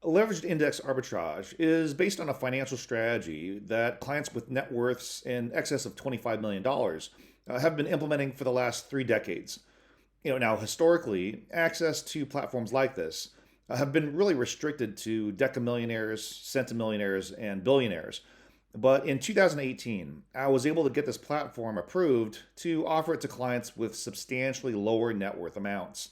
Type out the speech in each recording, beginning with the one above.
Leveraged index arbitrage is based on a financial strategy that clients with net worths in excess of $25 million dollars have been implementing for the last 3 decades. Now historically, access to platforms like this have been really restricted to decamillionaires, centimillionaires, and billionaires. But in 2018, I was able to get this platform approved to offer it to clients with substantially lower net worth amounts.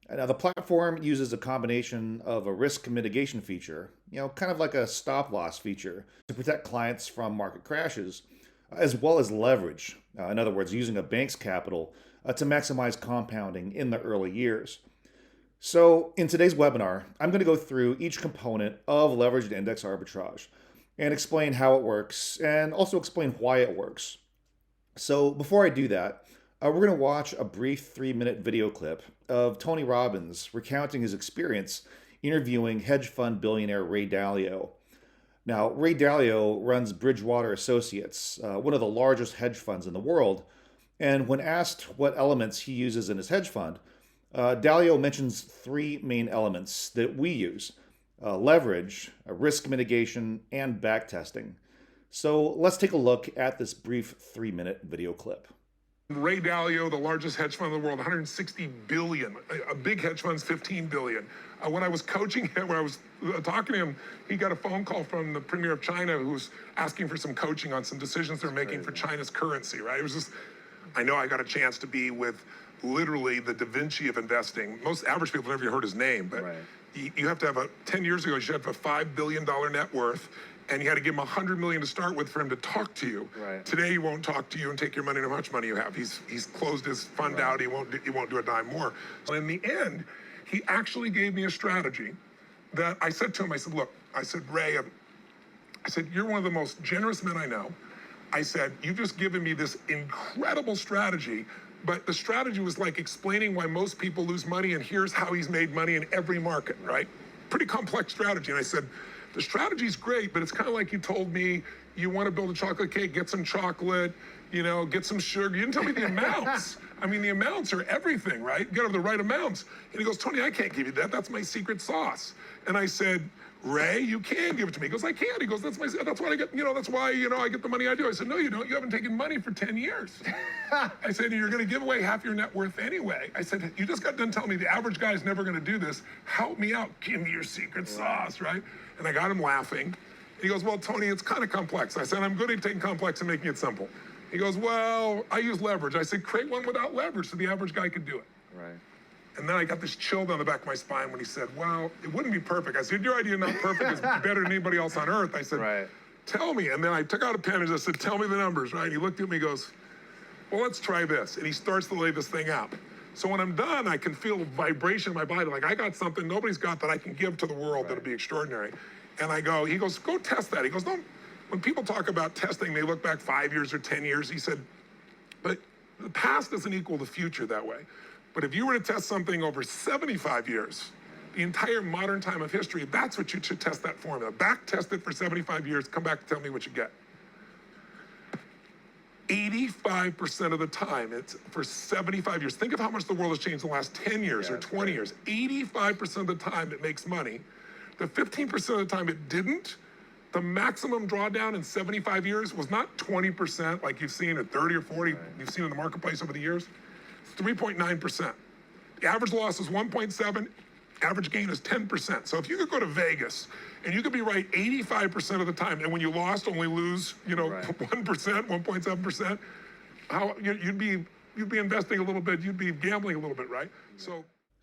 Now, the platform uses a combination of a risk mitigation feature, kind of like a stop loss feature, to protect clients from market crashes, as well as leverage. In other words, using a bank's capital to maximize compounding in the early years. So, in today's webinar, I'm going to go through each component of leveraged index arbitrage and explain how it works and also explain why it works. So, before I do that, we're going to watch a brief 3-minute video clip of Tony Robbins recounting his experience interviewing hedge fund billionaire Ray Dalio. Now, Ray Dalio runs Bridgewater Associates, one of the largest hedge funds in the world. And when asked what elements he uses in his hedge fund, Dalio mentions 3 main elements that we use: leverage, risk mitigation, and backtesting. So let's take a look at this brief 3-minute video clip. Ray Dalio, the largest hedge fund in the world, 160 billion. A big hedge fund's 15 billion. When I was coaching him, when I was talking to him, he got a phone call from the premier of China who was asking for some coaching on some decisions they're making for China's currency, right? It was just, I know I got a chance to be with literally the Da Vinci of investing. Most average people never even heard his name, but you have to have 10 years ago, you should have a $5 billion net worth. And you had to give him $100 million to start with for him to talk to you. Today he won't talk to you and take your money no matter how much money you have. He's closed his fund out. He won't do a dime more. So in the end, he actually gave me a strategy that I said to him. I said, look, I said, Ray, I said, you're one of the most generous men I know. I said, you've just given me this incredible strategy, but the strategy was like explaining why most people lose money, and here's how he's made money in every market, right? Pretty complex strategy. And I said, the strategy's great, but it's kind of like you told me you want to build a chocolate cake, get some chocolate, get some sugar. You didn't tell me the amounts. I mean, the amounts are everything, right? You got to have the right amounts. And he goes, Tony, I can't give you that. That's my secret sauce. And I said, Ray, you can give it to me. He goes, I can't. He goes, that's why I get, that's why, I get the money I do. I said, no, you don't. You haven't taken money for 10 years. I said, you're going to give away half your net worth anyway. I said, you just got done telling me the average guy is never going to do this. Help me out. Give me your secret sauce, right? And I got him laughing. He goes, well, Tony, it's kind of complex. I said, I'm good at taking complex and making it simple. He goes, well, I use leverage. I said, create one without leverage so the average guy could do it. Right. And then I got this chill down the back of my spine when he said, well, it wouldn't be perfect. I said, your idea not perfect is better than anybody else on earth. I said, tell me. And then I took out a pen and I said, tell me the numbers, right? And he looked at me and goes, well, let's try this. And he starts to lay this thing out. So when I'm done, I can feel vibration in my body. Like I got something nobody's got that I can give to the world that'll be extraordinary. And he goes, go test that. He goes, don't, when people talk about testing, they look back 5 years or 10 years. He said, but the past doesn't equal the future that way. But if you were to test something over 75 years, the entire modern time of history, that's what you should test that formula. Back test it for 75 years, come back and tell me what you get. 85% of the time, it's for 75 years. Think of how much the world has changed in the last 10 years or 20 years. 85% of the time it makes money. The 15% of the time it didn't. The maximum drawdown in 75 years was not 20% like you've seen at 30 or 40, you've seen in the marketplace over the years. It's 3.9%. The average loss is 1.7, average gain is 10%. So if you could go to Vegas and you could be right 85% of the time, and when you lost, only lose, 1%, 1.7%, you'd be investing a little bit, you'd be gambling a little bit, right?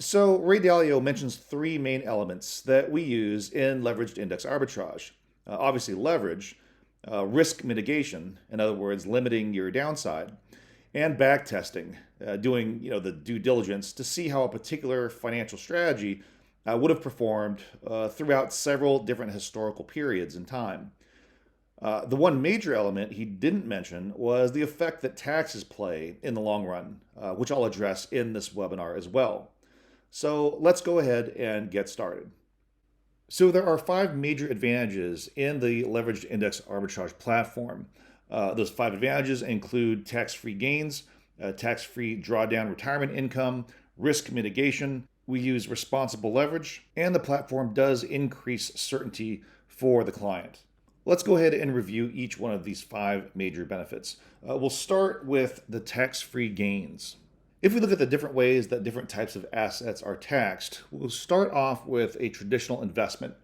So Ray Dalio mentions 3 main elements that we use in leveraged index arbitrage. Obviously leverage, risk mitigation, in other words, limiting your downside, and back testing, doing the due diligence to see how a particular financial strategy would have performed throughout several different historical periods in time. The one major element he didn't mention was the effect that taxes play in the long run, which I'll address in this webinar as well. So let's go ahead and get started. So there are 5 major advantages in the leveraged index arbitrage platform. Those 5 advantages include tax-free gains, tax-free drawdown retirement income, risk mitigation, we use responsible leverage, and the platform does increase certainty for the client. Let's go ahead and review each one of these 5 major benefits. We'll start with the tax-free gains. If we look at the different ways that different types of assets are taxed, we'll start off with a traditional investment.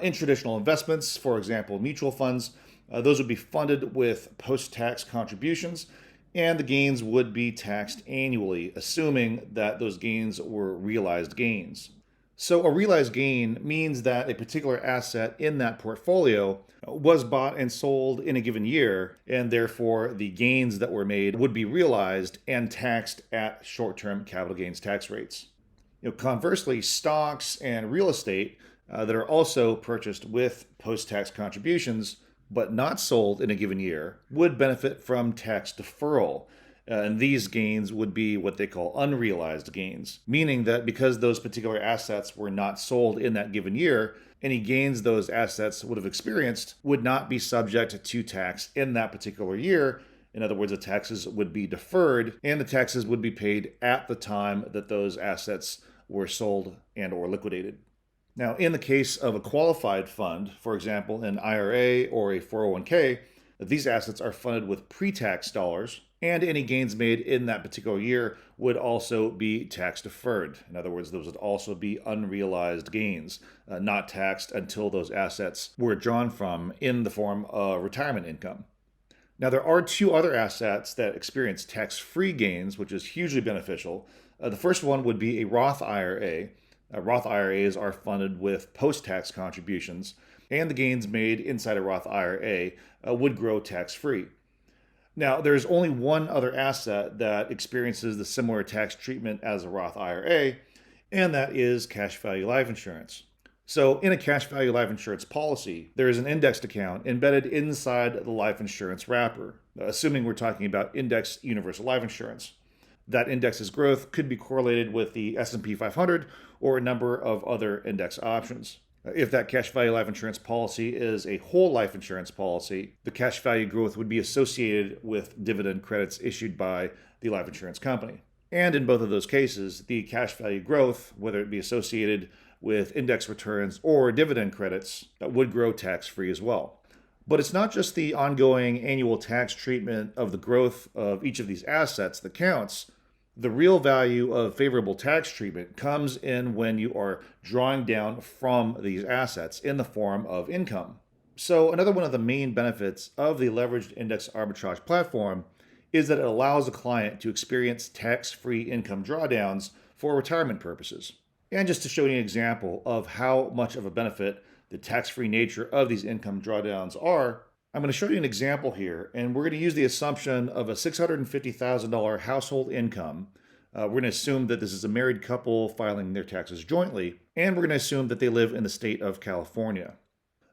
In traditional investments, for example, mutual funds, those would be funded with post-tax contributions, and the gains would be taxed annually, assuming that those gains were realized gains. So a realized gain means that a particular asset in that portfolio was bought and sold in a given year, and therefore the gains that were made would be realized and taxed at short-term capital gains tax rates. Conversely, stocks and real estate that are also purchased with post-tax contributions but not sold in a given year would benefit from tax deferral. And these gains would be what they call unrealized gains, meaning that because those particular assets were not sold in that given year, any gains those assets would have experienced would not be subject to tax in that particular year. In other words, the taxes would be deferred and the taxes would be paid at the time that those assets were sold and or liquidated. Now, in the case of a qualified fund, for example, an IRA or a 401k, these assets are funded with pre-tax dollars, and any gains made in that particular year would also be tax deferred. In other words, those would also be unrealized gains, not taxed until those assets were drawn from in the form of retirement income. Now, there are 2 other assets that experience tax-free gains, which is hugely beneficial. The first one would be a Roth IRA. Roth IRAs are funded with post-tax contributions, and the gains made inside a Roth IRA would grow tax-free. Now, there's only one other asset that experiences the similar tax treatment as a Roth IRA, and that is cash value life insurance. So in a cash value life insurance policy, there is an indexed account embedded inside the life insurance wrapper, assuming we're talking about indexed universal life insurance. That index's growth could be correlated with the S&P 500 or a number of other index options. If that cash value life insurance policy is a whole life insurance policy, the cash value growth would be associated with dividend credits issued by the life insurance company. And in both of those cases, the cash value growth, whether it be associated with index returns or dividend credits, would grow tax-free as well. But it's not just the ongoing annual tax treatment of the growth of each of these assets that counts. The real value of favorable tax treatment comes in when you are drawing down from these assets in the form of income. So another one of the main benefits of the leveraged index arbitrage platform is that it allows a client to experience tax-free income drawdowns for retirement purposes. And just to show you an example of how much of a benefit the tax-free nature of these income drawdowns are, I'm going to show you an example here, and we're going to use the assumption of a $650,000 household income. We're going to assume that this is a married couple filing their taxes jointly, and we're going to assume that they live in the state of California.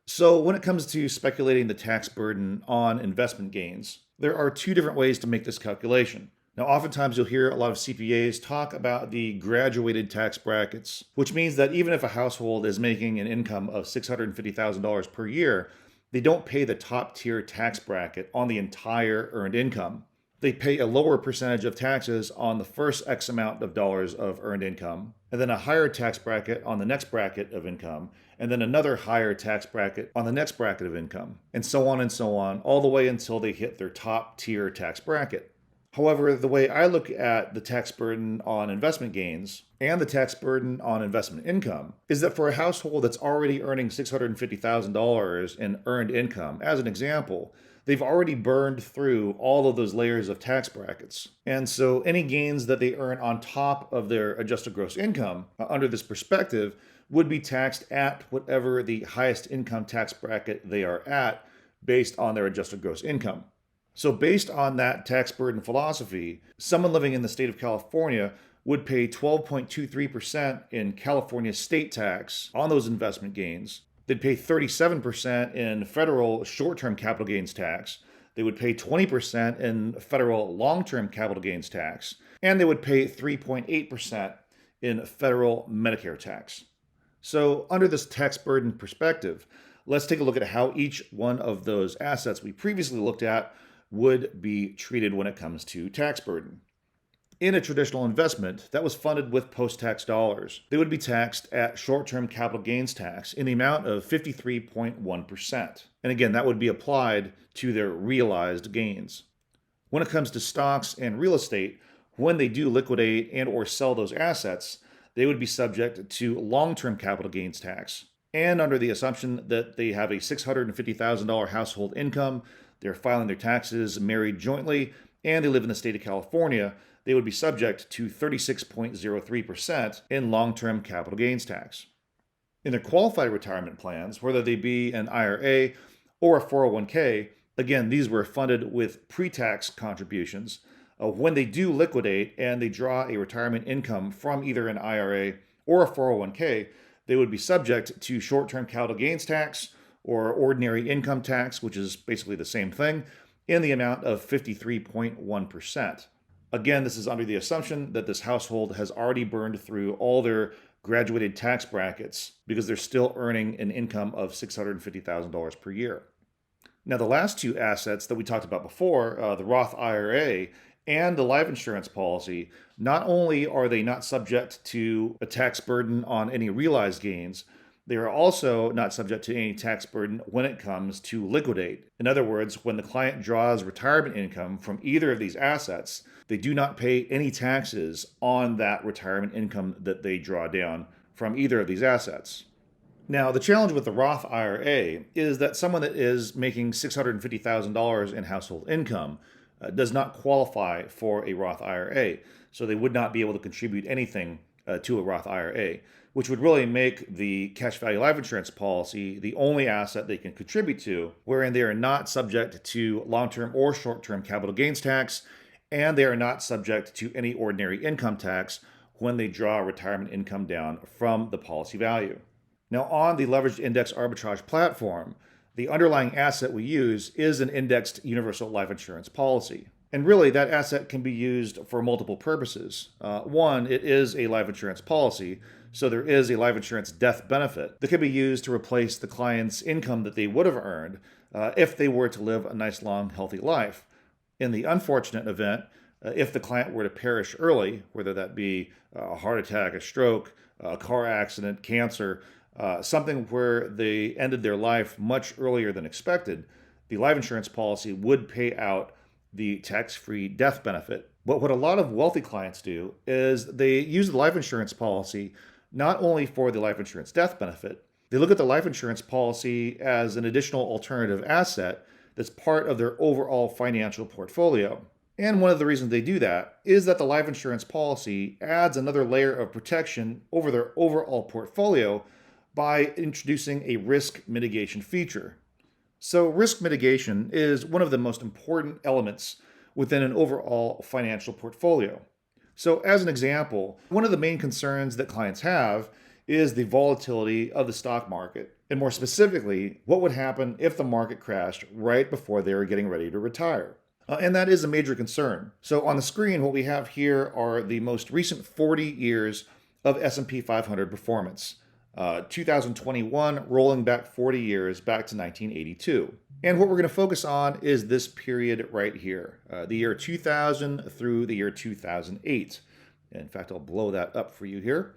So when it comes to speculating the tax burden on investment gains, there are 2 different ways to make this calculation. Now, oftentimes you'll hear a lot of CPAs talk about the graduated tax brackets, which means that even if a household is making an income of $650,000 per year, they don't pay the top tier tax bracket on the entire earned income. They pay a lower percentage of taxes on the first X amount of dollars of earned income, and then a higher tax bracket on the next bracket of income, and then another higher tax bracket on the next bracket of income, and so on, all the way until they hit their top tier tax bracket. However, the way I look at the tax burden on investment gains and the tax burden on investment income is that for a household that's already earning $650,000 in earned income, as an example, they've already burned through all of those layers of tax brackets. And so any gains that they earn on top of their adjusted gross income under this perspective would be taxed at whatever the highest income tax bracket they are at based on their adjusted gross income. So based on that tax burden philosophy, someone living in the state of California would pay 12.23% in California state tax on those investment gains. They'd pay 37% in federal short-term capital gains tax. They would pay 20% in federal long-term capital gains tax. And they would pay 3.8% in federal Medicare tax. So under this tax burden perspective, let's take a look at how each one of those assets we previously looked at would be treated when it comes to tax burden. in a traditional investment that was funded with post-tax dollars. They would be taxed at short-term capital gains tax in the amount of 53.1%. And again, that would be applied to their realized gains. When it comes to stocks and real estate, when they do liquidate and or sell those assets, they would be subject to long-term capital gains tax. And under the assumption that they have a $650,000 household income, they're filing their taxes married jointly, and they live in the state of California, they would be subject to 36.03% in long-term capital gains tax. In their qualified retirement plans, whether they be an IRA or a 401k, again, these were funded with pre-tax contributions. When they do liquidate and they draw a retirement income from either an IRA or a 401k, they would be subject to short-term capital gains tax or ordinary income tax, which is basically the same thing, in the amount of 53.1%. Again, this is under the assumption that this household has already burned through all their graduated tax brackets because they're still earning an income of $650,000 per year. Now, the last two assets that we talked about before, the Roth IRA and the life insurance policy, not only are they not subject to a tax burden on any realized gains, they are also not subject to any tax burden when it comes to liquidate. In other words, when the client draws retirement income from either of these assets, they do not pay any taxes on that retirement income that they draw down from either of these assets. Now, the challenge with the Roth IRA is that someone that is making $650,000 in household income does not qualify for a Roth IRA, so they would not be able to contribute anything to a Roth IRA, which would really make the cash value life insurance policy the only asset they can contribute to, wherein they are not subject to long-term or short-term capital gains tax, and they are not subject to any ordinary income tax when they draw retirement income down from the policy value. Now, on the leveraged index arbitrage platform, the underlying asset we use is an indexed universal life insurance policy. And really, that asset can be used for multiple purposes. One, it is a life insurance policy, so there is a life insurance death benefit that can be used to replace the client's income that they would have earned if they were to live a nice, long, healthy life. In the unfortunate event, if the client were to perish early, whether that be a heart attack, a stroke, a car accident, cancer, something where they ended their life much earlier than expected, the life insurance policy would pay out the tax-free death benefit. But what a lot of wealthy clients do is they use the life insurance policy not only for the life insurance death benefit, they look at the life insurance policy as an additional alternative asset that's part of their overall financial portfolio. And one of the reasons they do that is that the life insurance policy adds another layer of protection over their overall portfolio by introducing a risk mitigation feature. So risk mitigation is one of the most important elements within an overall financial portfolio. So as an example, one of the main concerns that clients have is the volatility of the stock market. And more specifically, what would happen if the market crashed right before they were getting ready to retire? And that is a major concern. So on the screen, what we have here are the most recent 40 years of S&P 500 performance. 2021, rolling back 40 years, back to 1982. And what we're going to focus on is this period right here, the year 2000 through the year 2008. In fact, I'll blow that up for you here.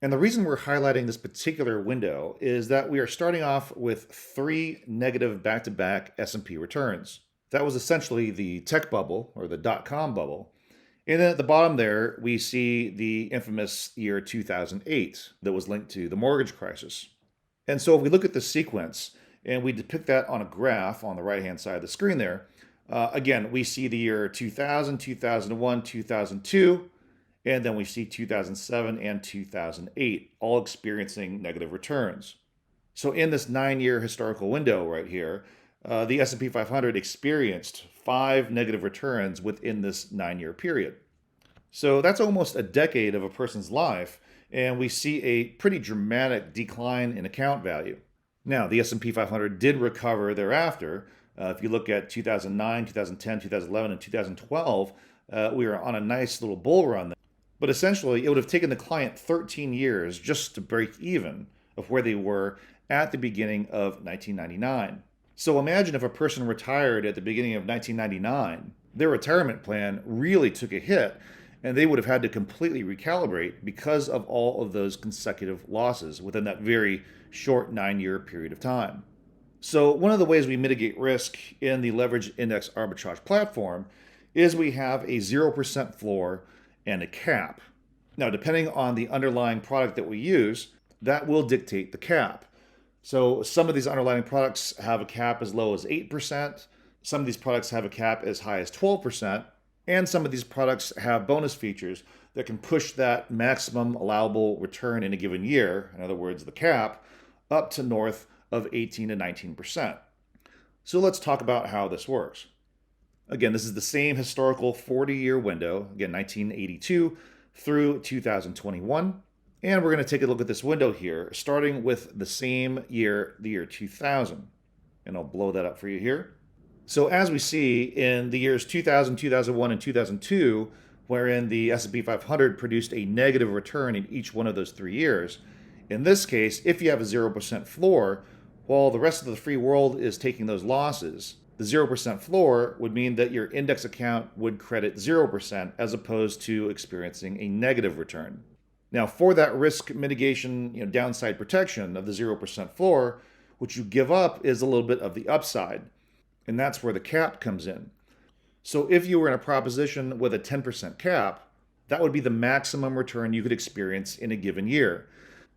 And the reason we're highlighting this particular window is that we are starting off with 3 negative back-to-back S&P returns. That was essentially the tech bubble, or the dot-com bubble. And then at the bottom there, we see the infamous year 2008 that was linked to the mortgage crisis. And so if we look at the sequence and we depict that on a graph on the right-hand side of the screen there, again, we see the year 2000, 2001, 2002, and then we see 2007 and 2008, all experiencing negative returns. So in this 9-year historical window right here, the S&P 500 experienced 5 negative returns within this 9-year period. So that's almost a decade of a person's life, and we see a pretty dramatic decline in account value. Now, the S&P 500 did recover thereafter. If you look at 2009, 2010, 2011, and 2012, we were on a nice little bull run there. But essentially, it would have taken the client 13 years just to break even of where they were at the beginning of 1999. So imagine if a person retired at the beginning of 1999, their retirement plan really took a hit, and they would have had to completely recalibrate because of all of those consecutive losses within that very short 9-year period of time. So, one of the ways we mitigate risk in the leverage index arbitrage platform is we have a 0% floor and a cap. Now, depending on the underlying product that we use, that will dictate the cap. So, some of these underlying products have a cap as low as 8%, some of these products have a cap as high as 12%, and some of these products have bonus features that can push that maximum allowable return in a given year, in other words, the cap, up to north of 18 to 19%. So let's talk about how this works. Again, this is the same historical 40-year window, again, 1982 through 2021. And we're going to take a look at this window here, starting with the same year, the year 2000. And I'll blow that up for you here. So as we see in the years 2000, 2001, and 2002, wherein the S&P 500 produced a negative return in each one of those 3 years, in this case, if you have a 0% floor, while the rest of the free world is taking those losses, the 0% floor would mean that your index account would credit 0% as opposed to experiencing a negative return. Now, for that risk mitigation, downside protection of the 0% floor, what you give up is a little bit of the upside, and that's where the cap comes in. So if you were in a proposition with a 10% cap, that would be the maximum return you could experience in a given year.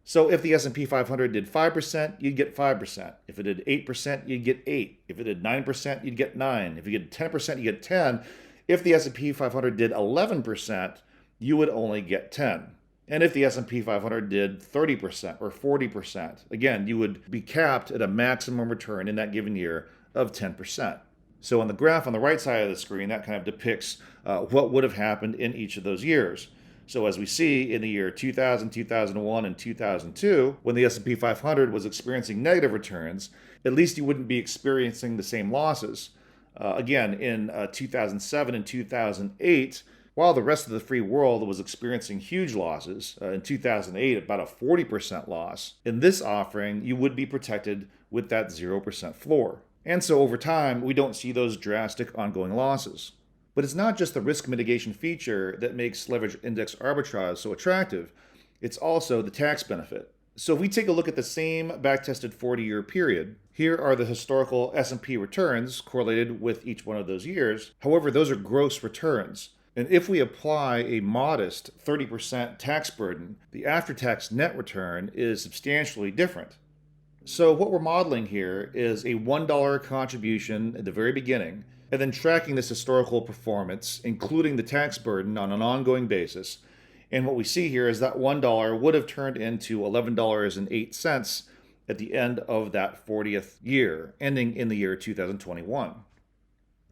So if the S&P 500 did 5%, you'd get 5%. If it did 8%, you'd get 8. If it did 9%, you'd get 9. If you did 10%, you get 10. If the S&P 500 did 11%, you would only get 10. And if the S&P 500 did 30% or 40%, again, you would be capped at a maximum return in that given year of 10%. So on the graph on the right side of the screen, that kind of depicts what would have happened in each of those years. So as we see in the year 2000, 2001, and 2002, when the S&P 500 was experiencing negative returns, at least you wouldn't be experiencing the same losses. Again, in 2007 and 2008, while the rest of the free world was experiencing huge losses, in 2008 about a 40% loss, in this offering you would be protected with that 0% floor. And so over time, we don't see those drastic ongoing losses. But it's not just the risk mitigation feature that makes leverage index arbitrage so attractive, it's also the tax benefit. So if we take a look at the same backtested 40-year period, here are the historical S&P returns correlated with each one of those years. However, those are gross returns. And if we apply a modest 30% tax burden, the after-tax net return is substantially different. So what we're modeling here is a $1 contribution at the very beginning, and then tracking this historical performance, including the tax burden on an ongoing basis. And what we see here is that $1 would have turned into $11.08 at the end of that 40th year, ending in the year 2021.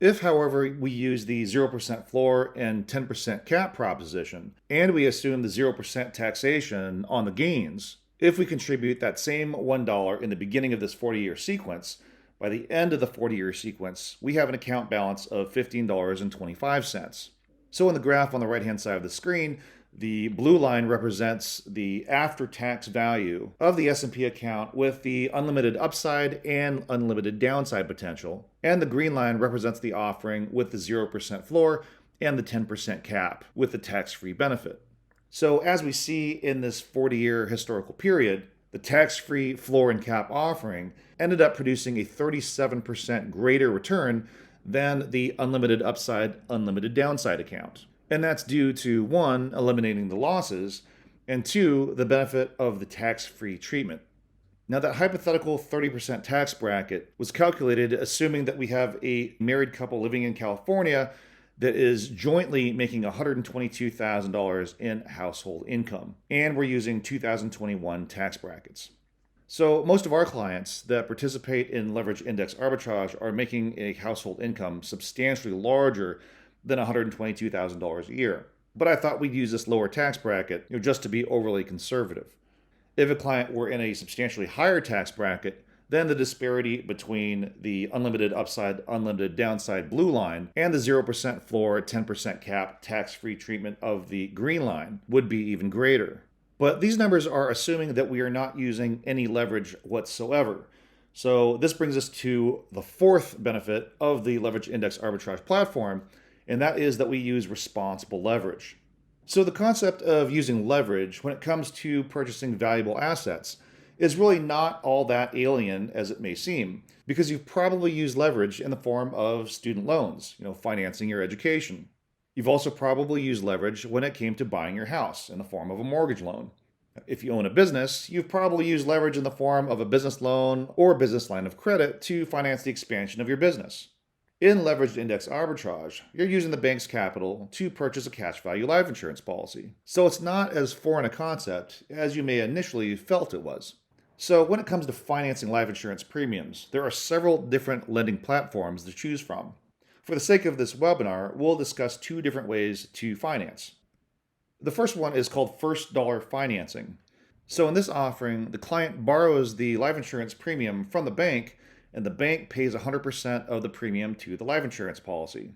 If, however, we use the 0% floor and 10% cap proposition, and we assume the 0% taxation on the gains, if we contribute that same $1 in the beginning of this 40-year sequence, by the end of the 40-year sequence, we have an account balance of $15.25. So in the graph on the right-hand side of the screen, the blue line represents the after-tax value of the S&P account with the unlimited upside and unlimited downside potential. And the green line represents the offering with the 0% floor and the 10% cap with the tax-free benefit. So as we see in this 40-year historical period, the tax-free floor and cap offering ended up producing a 37% greater return than the unlimited upside, unlimited downside account. And that's due to, one, eliminating the losses, and two, the benefit of the tax-free treatment. Now, that hypothetical 30% tax bracket was calculated assuming that we have a married couple living in California that is jointly making $122,000 in household income, and we're using 2021 tax brackets. So most of our clients that participate in leverage index arbitrage are making a household income substantially larger than $122,000 a year. But I thought we'd use this lower tax bracket just to be overly conservative. If a client were in a substantially higher tax bracket, then the disparity between the unlimited upside, unlimited downside blue line and the 0% floor, 10% cap, tax-free treatment of the green line would be even greater. But these numbers are assuming that we are not using any leverage whatsoever. So this brings us to the fourth benefit of the leverage index arbitrage platform, and that is that we use responsible leverage. So, the concept of using leverage when it comes to purchasing valuable assets is really not all that alien as it may seem, because you've probably used leverage in the form of student loans, financing your education. You've also probably used leverage when it came to buying your house in the form of a mortgage loan. If you own a business, you've probably used leverage in the form of a business loan or business line of credit to finance the expansion of your business. In leveraged index arbitrage, you're using the bank's capital to purchase a cash value life insurance policy. So it's not as foreign a concept as you may initially felt it was. So when it comes to financing life insurance premiums, there are several different lending platforms to choose from. For the sake of this webinar, we'll discuss two different ways to finance. The first one is called first dollar financing. So in this offering, the client borrows the life insurance premium from the bank, and the bank pays 100% of the premium to the life insurance policy.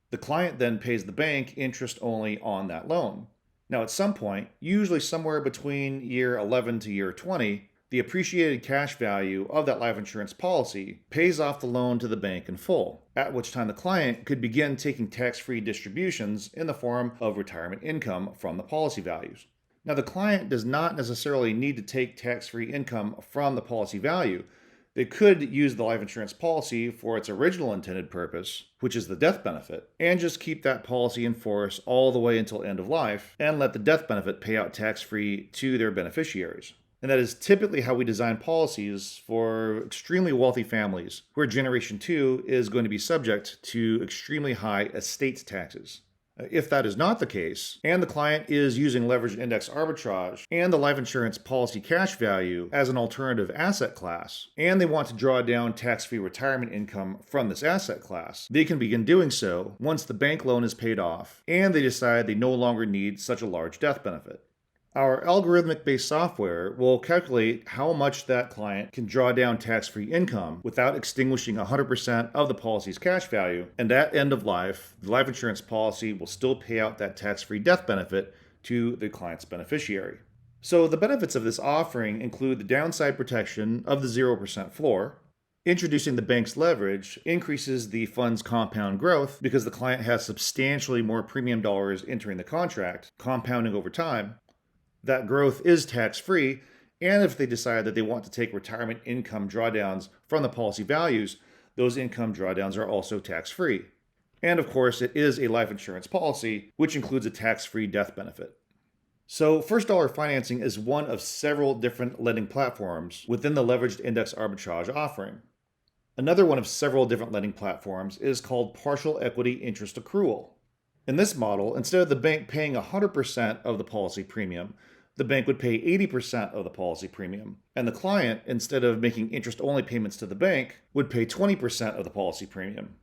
The client then pays the bank interest only on that loan. Now, at some point, usually somewhere between year 11 to year 20, the appreciated cash value of that life insurance policy pays off the loan to the bank in full, at which time the client could begin taking tax-free distributions in the form of retirement income from the policy values. Now, the client does not necessarily need to take tax-free income from the policy value. They could use the life insurance policy for its original intended purpose, which is the death benefit, and just keep that policy in force all the way until end of life and let the death benefit pay out tax-free to their beneficiaries. And that is typically how we design policies for extremely wealthy families, where Generation 2 is going to be subject to extremely high estate taxes. If that is not the case, and the client is using leveraged index arbitrage and the life insurance policy cash value as an alternative asset class, and they want to draw down tax-free retirement income from this asset class, they can begin doing so once the bank loan is paid off and they decide they no longer need such a large death benefit. Our algorithmic-based software will calculate how much that client can draw down tax-free income without extinguishing 100% of the policy's cash value, and at end of life, the life insurance policy will still pay out that tax-free death benefit to the client's beneficiary. So the benefits of this offering include the downside protection of the 0% floor. Introducing the bank's leverage increases the fund's compound growth because the client has substantially more premium dollars entering the contract, compounding over time. That growth is tax-free, and if they decide that they want to take retirement income drawdowns from the policy values, those income drawdowns are also tax-free. And of course, it is a life insurance policy, which includes a tax-free death benefit. So first dollar financing is one of several different lending platforms within the leveraged index arbitrage offering. Another one of several different lending platforms is called partial equity interest accrual. In this model, instead of the bank paying 100% of the policy premium, the bank would pay 80% of the policy premium, and the client, instead of making interest-only payments to the bank, would pay 20% of the policy premium.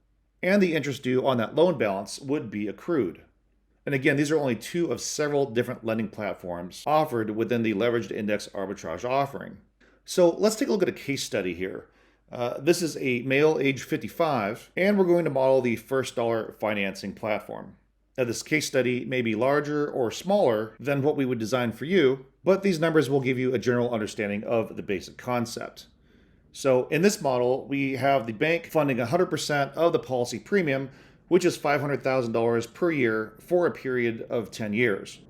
And the interest due on that loan balance would be accrued. And again, these are only two of several different lending platforms offered within the leveraged index arbitrage offering. So let's take a look at a case study here. This is a male age 55, and we're going to model the first dollar financing platform. Now, this case study may be larger or smaller than what we would design for you, but these numbers will give you a general understanding of the basic concept. So in this model, we have the bank funding 100% of the policy premium, which is $500,000 per year for a period of 10 years.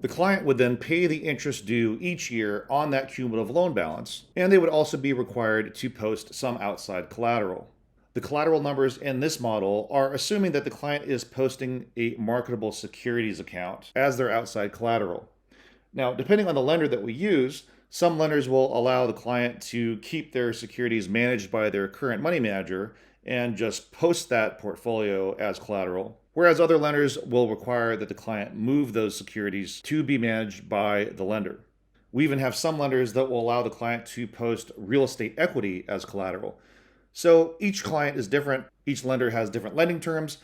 The client would then pay the interest due each year on that cumulative loan balance, and they would also be required to post some outside collateral. The collateral numbers in this model are assuming that the client is posting a marketable securities account as their outside collateral. Now, depending on the lender that we use, some lenders will allow the client to keep their securities managed by their current money manager and just post that portfolio as collateral, whereas other lenders will require that the client move those securities to be managed by the lender. We even have some lenders that will allow the client to post real estate equity as collateral. So each client is different, each lender has different lending terms,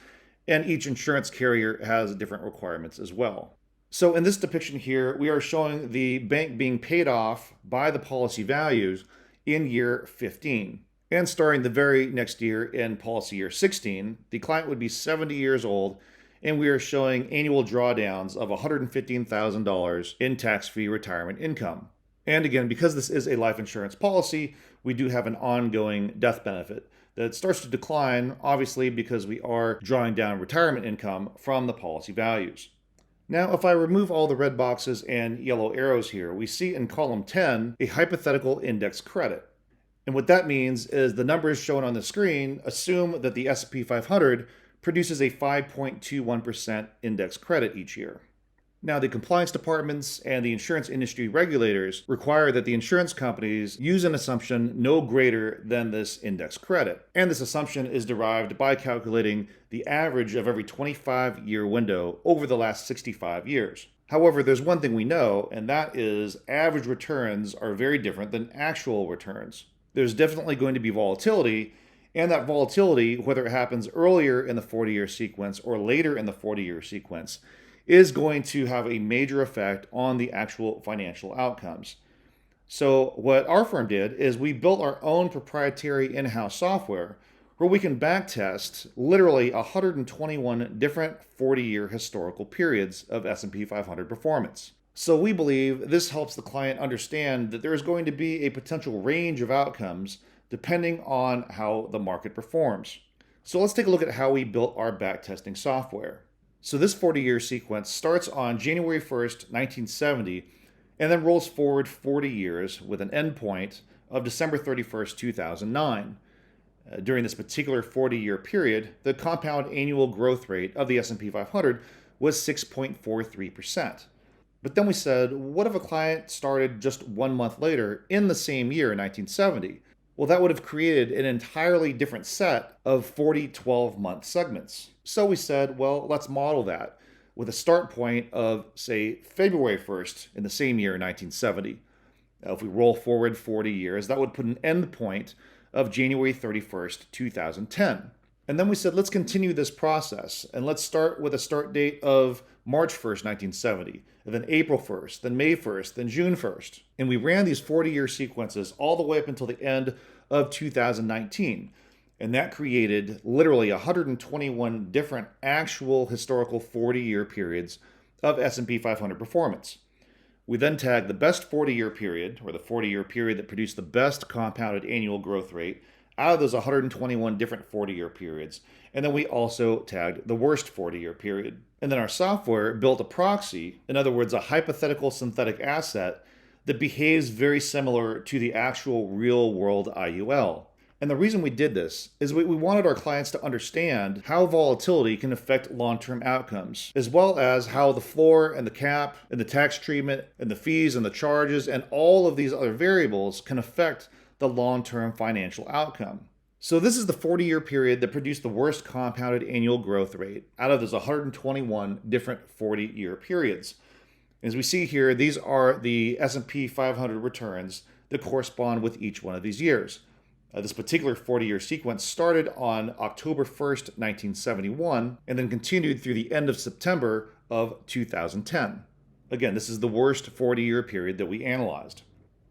and each insurance carrier has different requirements as well. So in this depiction here, we are showing the bank being paid off by the policy values in year 15. And starting the very next year in policy year 16, the client would be 70 years old, and we are showing annual drawdowns of $115,000 in tax-free retirement income. And again, because this is a life insurance policy, we do have an ongoing death benefit that starts to decline, obviously, because we are drawing down retirement income from the policy values. Now, if I remove all the red boxes and yellow arrows here, we see in column 10 a hypothetical index credit. And what that means is the numbers shown on the screen assume that the S&P 500 produces a 5.21% index credit each year. Now, the compliance departments and the insurance industry regulators require that the insurance companies use an assumption no greater than this index credit. And this assumption is derived by calculating the average of every 25-year window over the last 65 years. However, there's one thing we know, and that is average returns are very different than actual returns. There's definitely going to be volatility, and that volatility, whether it happens earlier in the 40-year sequence or later in the 40-year sequence, is going to have a major effect on the actual financial outcomes. So what our firm did is we built our own proprietary in-house software where we can backtest literally 121 different 40-year historical periods of S&P 500 performance. So we believe this helps the client understand that there is going to be a potential range of outcomes depending on how the market performs. So let's take a look at how we built our backtesting software. So this 40-year sequence starts on January 1st, 1970, and then rolls forward 40 years with an endpoint of December 31st, 2009. During this particular 40-year period, the compound annual growth rate of the S&P 500 was 6.43%. But then we said, what if a client started just 1 month later in the same year, 1970? Well, that would have created an entirely different set of 40 12-month segments. So we said, well, let's model that with a start point of, say, February 1st in the same year, 1970. Now, if we roll forward 40 years, that would put an end point of January 31st, 2010. And then we said, let's continue this process, and let's start with a start date of March 1st, 1970, and then April 1st, then May 1st, then June 1st. And we ran these 40-year sequences all the way up until the end of 2019. And that created literally 121 different actual historical 40-year periods of S&P 500 performance. We then tagged the best 40-year period, or the 40-year period that produced the best compounded annual growth rate, out of those 121 different 40-year periods. And then we also tagged the worst 40-year period. And then our software built a proxy, in other words, a hypothetical synthetic asset that behaves very similar to the actual real-world IUL. And the reason we did this is we wanted our clients to understand how volatility can affect long-term outcomes, as well as how the floor and the cap and the tax treatment and the fees and the charges and all of these other variables can affect the long-term financial outcome. So this is the 40-year period that produced the worst compounded annual growth rate out of those 121 different 40-year periods. As we see here, these are the S&P 500 returns that correspond with each one of these years. This particular 40-year sequence started on October 1st, 1971, and then continued through the end of September of 2010. Again, this is the worst 40-year period that we analyzed.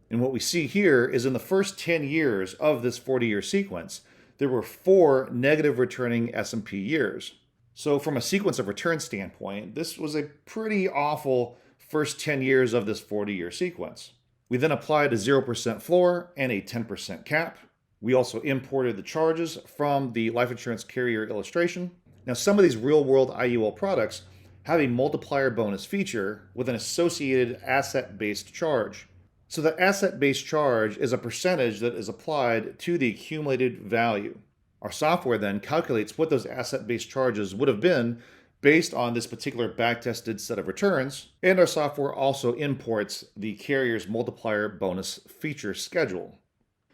And what we see here is in the first 10 years of this 40-year sequence, there were 4 negative returning S&P years. So from a sequence of return standpoint, this was a pretty awful first 10 years of this 40-year sequence. We then applied a 0% floor and a 10% cap. We also imported the charges from the life insurance carrier illustration. Now, some of these real-world IUL products have a multiplier bonus feature with an associated asset-based charge. So the asset-based charge is a percentage that is applied to the accumulated value. Our software then calculates what those asset-based charges would have been based on this particular backtested set of returns, and our software also imports the carrier's multiplier bonus feature schedule.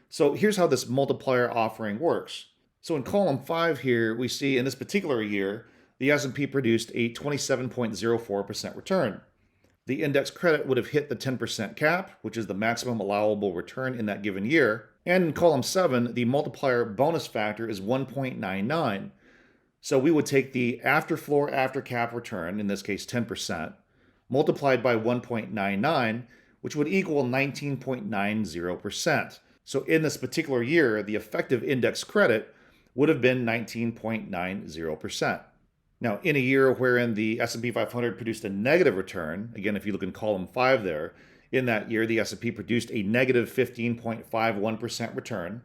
So here's how this multiplier offering works. So in column 5 here, we see in this particular year, the S&P produced a 27.04% return. The index credit would have hit the 10% cap, which is the maximum allowable return in that given year. And in column 7, the multiplier bonus factor is 1.99. So we would take the after floor, after cap return, in this case 10%, multiplied by 1.99, which would equal 19.90%. So in this particular year, the effective index credit would have been 19.90%. Now, in a year wherein the S&P 500 produced a negative return, again, if you look in column 5 there, in that year, the S&P produced a negative 15.51% return.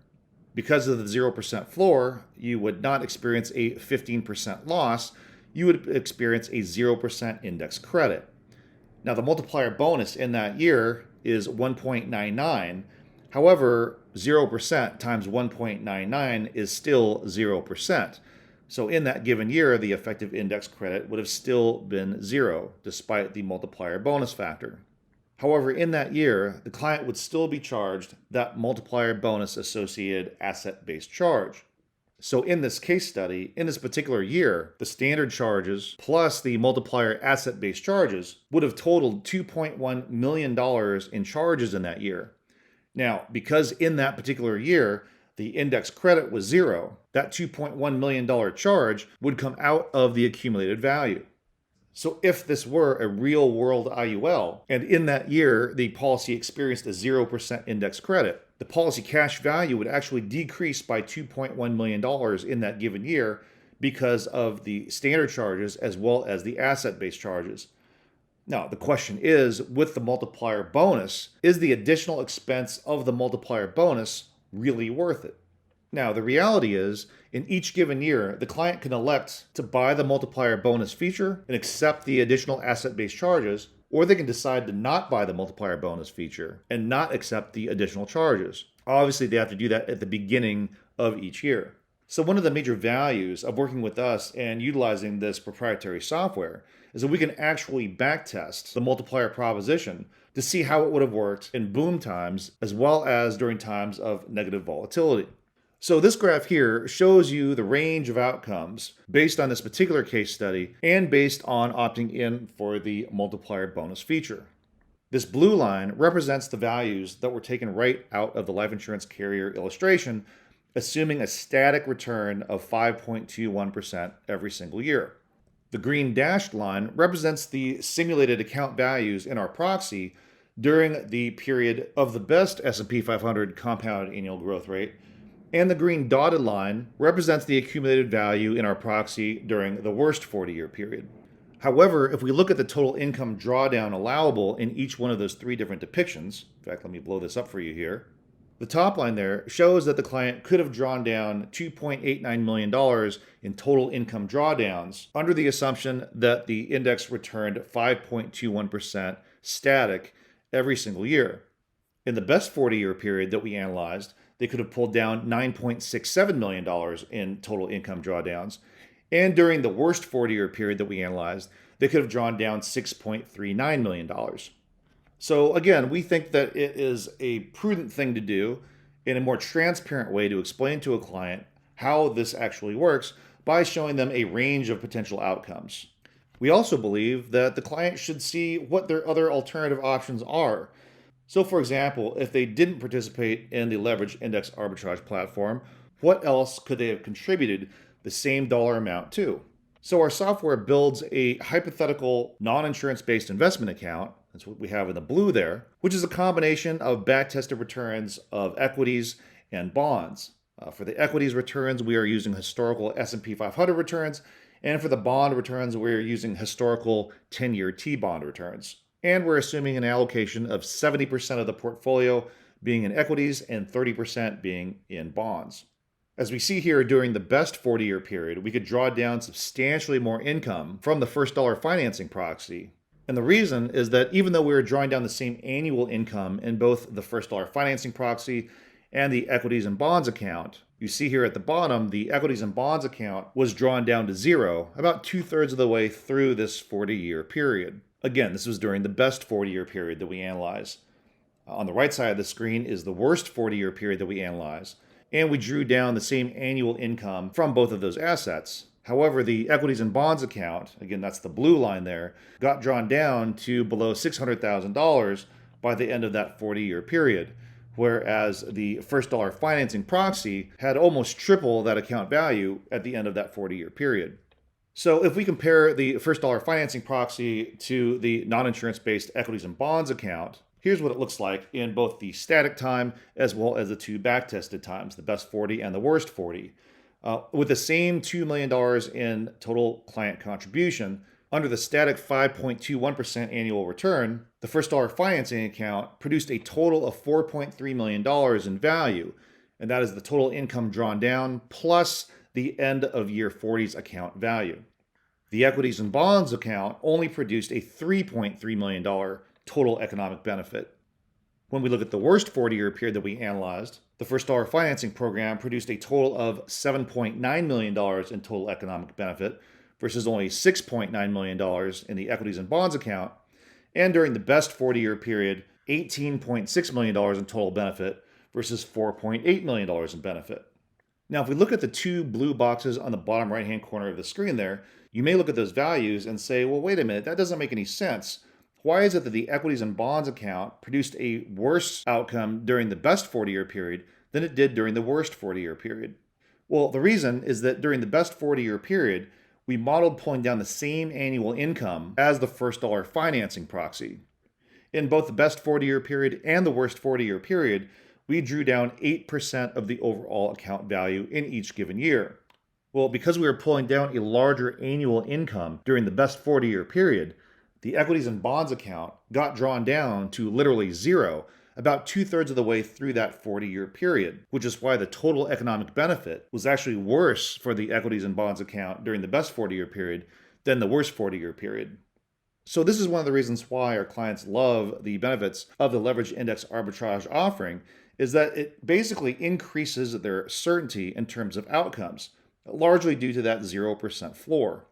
Because of the 0% floor, you would not experience a 15% loss. you would experience a 0% index credit. Now, the multiplier bonus in that year is 1.99. However, 0% times 1.99 is still 0%. So in that given year, the effective index credit would have still been 0, despite the multiplier bonus factor. However, in that year, the client would still be charged that multiplier bonus associated asset-based charge. So in this case study, in this particular year, the standard charges plus the multiplier asset-based charges would have totaled $2.1 million in charges in that year. Now, because in that particular year, the index credit was 0, that $2.1 million charge would come out of the accumulated value. So if this were a real world IUL, and in that year the policy experienced a 0% index credit, the policy cash value would actually decrease by $2.1 million in that given year because of the standard charges as well as the asset-based charges. Now, the question is, with the multiplier bonus, is the additional expense of the multiplier bonus really worth it? Now, the reality is, in each given year, the client can elect to buy the multiplier bonus feature and accept the additional asset-based charges, or they can decide to not buy the multiplier bonus feature and not accept the additional charges. Obviously, they have to do that at the beginning of each year. So one of the major values of working with us and utilizing this proprietary software is that we can actually backtest the multiplier proposition to see how it would have worked in boom times as well as during times of negative volatility. So this graph here shows you the range of outcomes based on this particular case study and based on opting in for the multiplier bonus feature. This blue line represents the values that were taken right out of the life insurance carrier illustration, assuming a static return of 5.21% every single year. The green dashed line represents the simulated account values in our proxy during the period of the best S&P 500 compounded annual growth rate, and the green dotted line represents the accumulated value in our proxy during the worst 40-year period. However, if we look at the total income drawdown allowable in each one of those three different depictions, in fact, let me blow this up for you here, the top line there shows that the client could have drawn down $2.89 million in total income drawdowns under the assumption that the index returned 5.21% static every single year. In the best 40-year period that we analyzed, they could have pulled down $9.67 million in total income drawdowns. And during the worst 40-year period that we analyzed, they could have drawn down $6.39 million. So again, we think that it is a prudent thing to do in a more transparent way to explain to a client how this actually works by showing them a range of potential outcomes. We also believe that the client should see what their other alternative options are. So for example, if they didn't participate in the leverage index arbitrage platform, what else could they have contributed the same dollar amount to? So our software builds a hypothetical non-insurance based investment account, that's what we have in the blue there, which is a combination of back-tested returns of equities and bonds. For the equities returns, we are using historical S&P 500 returns, and for the bond returns, we're using historical 10-year T-bond returns. And we're assuming an allocation of 70% of the portfolio being in equities and 30% being in bonds. As we see here, during the best 40-year period, we could draw down substantially more income from the first dollar financing proxy. And the reason is that even though we were drawing down the same annual income in both the first dollar financing proxy and the equities and bonds account, you see here at the bottom, the equities and bonds account was drawn down to 0 about 2/3 of the way through this 40-year period. Again, this was during the best 40-year period that we analyze. On the right side of the screen is the worst 40-year period that we analyze, and we drew down the same annual income from both of those assets. However, the equities and bonds account, again, that's the blue line there, got drawn down to below $600,000 by the end of that 40-year period, whereas the first dollar financing proxy had almost triple that account value at the end of that 40-year period. So if we compare the first dollar financing proxy to the non-insurance based equities and bonds account, here's what it looks like in both the static time as well as the two back-tested times, the best 40 and the worst 40. With the same $2 million in total client contribution, under the static 5.21% annual return, the first dollar financing account produced a total of $4.3 million in value, and that is the total income drawn down plus the end of year 40's account value. The equities and bonds account only produced a $3.3 million total economic benefit. When we look at the worst 40-year period that we analyzed, the first dollar financing program produced a total of $7.9 million in total economic benefit versus only $6.9 million in the equities and bonds account, and during the best 40-year period, $18.6 million in total benefit versus $4.8 million in benefit. Now, if we look at the two blue boxes on the bottom right-hand corner of the screen there, you may look at those values and say, well, wait a minute, that doesn't make any sense. Why is it that the equities and bonds account produced a worse outcome during the best 40-year period than it did during the worst 40-year period? Well, the reason is that during the best 40-year period, we modeled pulling down the same annual income as the first dollar financing proxy. In both the best 40-year period and the worst 40-year period, we drew down 8% of the overall account value in each given year. Well, because we were pulling down a larger annual income during the best 40-year period, the equities and bonds account got drawn down to literally zero about 2/3 of the way through that 40-year period, which is why the total economic benefit was actually worse for the equities and bonds account during the best 40-year period than the worst 40-year period. So this is one of the reasons why our clients love the benefits of the leveraged index arbitrage offering, is that it basically increases their certainty in terms of outcomes, largely due to that 0% floor.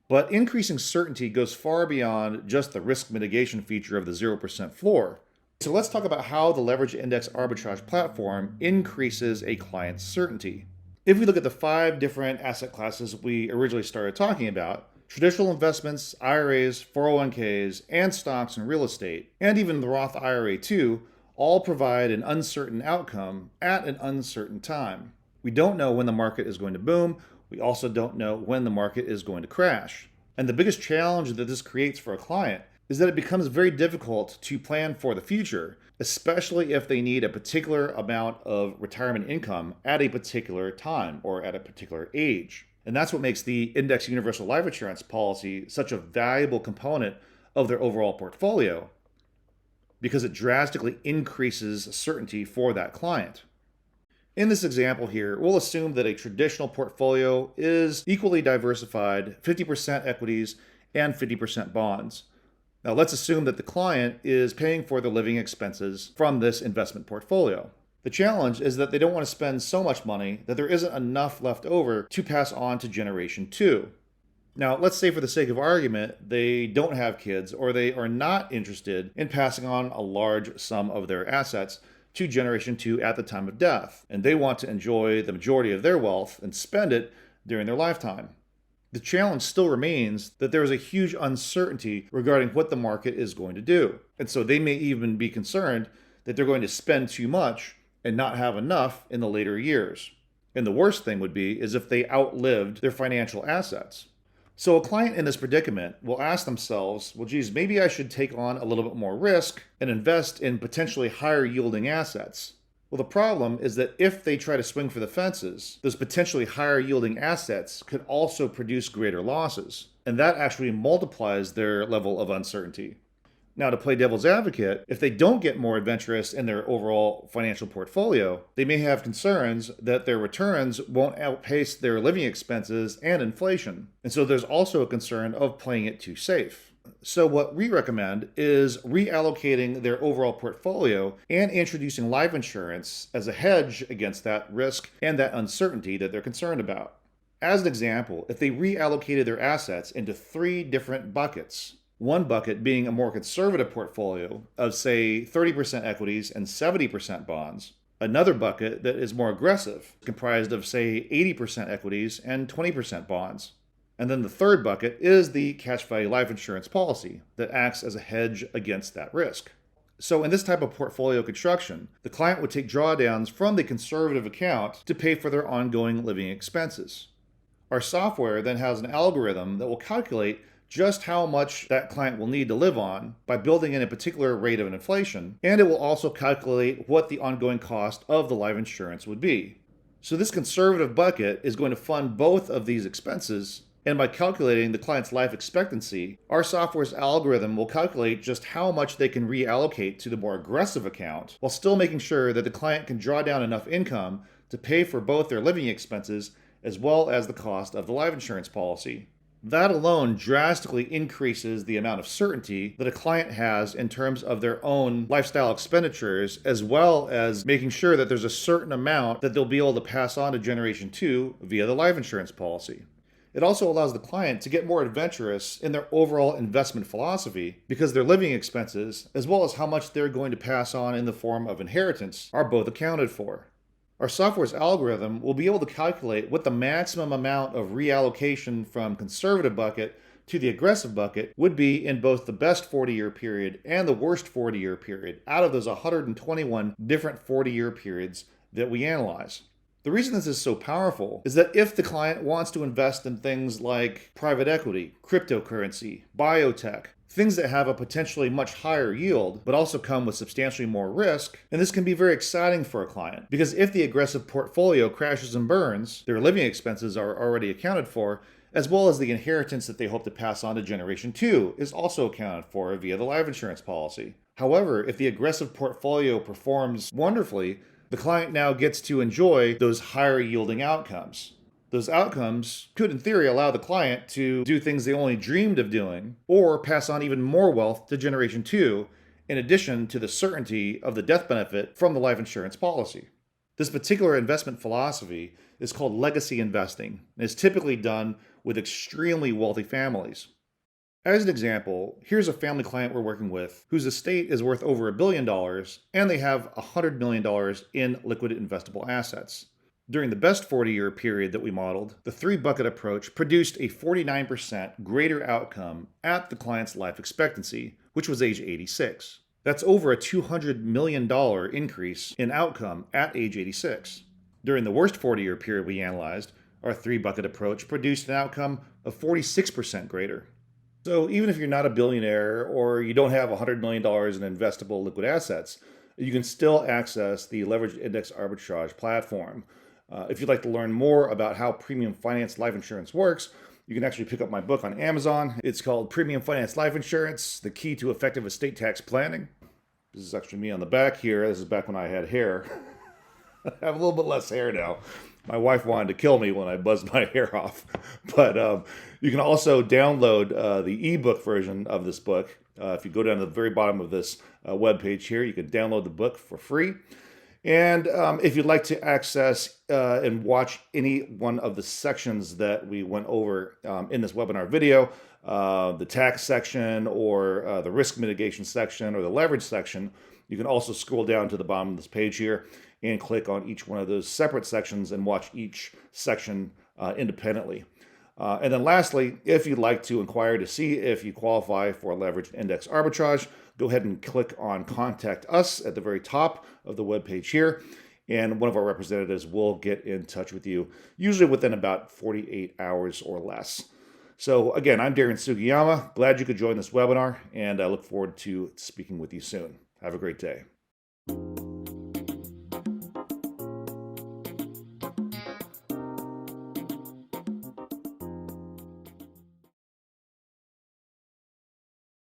But increasing certainty goes far beyond just the risk mitigation feature of the 0% floor. So let's talk about how the leveraged index arbitrage platform increases a client's certainty. If we look at the 5 different asset classes we originally started talking about, traditional investments, IRAs, 401ks, and stocks and real estate, and even the Roth IRA too, all provide an uncertain outcome at an uncertain time. We don't know when the market is going to boom. We also don't know when the market is going to crash. And the biggest challenge that this creates for a client is that it becomes very difficult to plan for the future, especially if they need a particular amount of retirement income at a particular time or at a particular age. And that's what makes the Index Universal Life Insurance policy such a valuable component of their overall portfolio, because it drastically increases certainty for that client. In this example here, we'll assume that a traditional portfolio is equally diversified, 50% equities and 50% bonds. Now let's assume that the client is paying for their living expenses from this investment portfolio. The challenge is that they don't want to spend so much money that there isn't enough left over to pass on to generation 2. Now, let's say for the sake of argument, they don't have kids or they are not interested in passing on a large sum of their assets to generation 2 at the time of death, and they want to enjoy the majority of their wealth and spend it during their lifetime. The challenge still remains that there is a huge uncertainty regarding what the market is going to do. And so they may even be concerned that they're going to spend too much and not have enough in the later years. And the worst thing would be is if they outlived their financial assets. So a client in this predicament will ask themselves, well, geez, maybe I should take on a little bit more risk and invest in potentially higher yielding assets. Well, the problem is that if they try to swing for the fences, those potentially higher yielding assets could also produce greater losses, and that actually multiplies their level of uncertainty. Now, to play devil's advocate, if they don't get more adventurous in their overall financial portfolio, they may have concerns that their returns won't outpace their living expenses and inflation. And so there's also a concern of playing it too safe. So what we recommend is reallocating their overall portfolio and introducing life insurance as a hedge against that risk and that uncertainty that they're concerned about. As an example, if they reallocated their assets into 3 different buckets, one bucket being a more conservative portfolio of, say, 30% equities and 70% bonds, another bucket that is more aggressive, comprised of, say, 80% equities and 20% bonds. And then the third bucket is the cash value life insurance policy that acts as a hedge against that risk. So in this type of portfolio construction, the client would take drawdowns from the conservative account to pay for their ongoing living expenses. Our software then has an algorithm that will calculate just how much that client will need to live on by building in a particular rate of inflation, and it will also calculate what the ongoing cost of the life insurance would be. So this conservative bucket is going to fund both of these expenses. And by calculating the client's life expectancy, our software's algorithm will calculate just how much they can reallocate to the more aggressive account, while still making sure that the client can draw down enough income to pay for both their living expenses as well as the cost of the life insurance policy. That alone drastically increases the amount of certainty that a client has in terms of their own lifestyle expenditures, as well as making sure that there's a certain amount that they'll be able to pass on to Generation 2 via the life insurance policy. It also allows the client to get more adventurous in their overall investment philosophy because their living expenses, as well as how much they're going to pass on in the form of inheritance, are both accounted for. Our software's algorithm will be able to calculate what the maximum amount of reallocation from conservative bucket to the aggressive bucket would be in both the best 40-year period and the worst 40-year period out of those 121 different 40-year periods that we analyze. The reason this is so powerful is that if the client wants to invest in things like private equity, cryptocurrency, biotech, things that have a potentially much higher yield, but also come with substantially more risk, and this can be very exciting for a client. Because if the aggressive portfolio crashes and burns, their living expenses are already accounted for, as well as the inheritance that they hope to pass on to Generation 2 is also accounted for via the life insurance policy. However, if the aggressive portfolio performs wonderfully, the client now gets to enjoy those higher yielding outcomes. Those outcomes could, in theory, allow the client to do things they only dreamed of doing, or pass on even more wealth to Generation 2, in addition to the certainty of the death benefit from the life insurance policy. This particular investment philosophy is called legacy investing and is typically done with extremely wealthy families. As an example, here's a family client we're working with whose estate is worth over $1 billion and they have $100 million in liquid investable assets. During the best 40-year period that we modeled, the three-bucket approach produced a 49% greater outcome at the client's life expectancy, which was age 86. That's over a $200 million increase in outcome at age 86. During the worst 40-year period we analyzed, our three-bucket approach produced an outcome of 46% greater. So even if you're not a billionaire or you don't have $100 million in investable liquid assets, you can still access the leveraged index arbitrage platform. If you'd like to learn more about how premium finance life insurance works, you can actually pick up my book on Amazon. It's called Premium Finance Life Insurance, The Key to Effective Estate Tax Planning. This is actually me on the back here. This is back when I had hair. I have a little bit less hair now. My wife wanted to kill me when I buzzed my hair off. But you can also download the ebook version of this book. If you go down to the very bottom of this webpage here, you can download the book for free. And if you'd like to access and watch any one of the sections that we went over in this webinar video, the tax section or the risk mitigation section or the leverage section, you can also scroll down to the bottom of this page here and click on each one of those separate sections and watch each section independently. And then lastly, if you'd like to inquire to see if you qualify for leveraged index arbitrage, go ahead and click on Contact Us at the very top of the webpage here, and one of our representatives will get in touch with you, usually within about 48 hours or less. So again, I'm Darren Sugiyama. Glad you could join this webinar, and I look forward to speaking with you soon. Have a great day.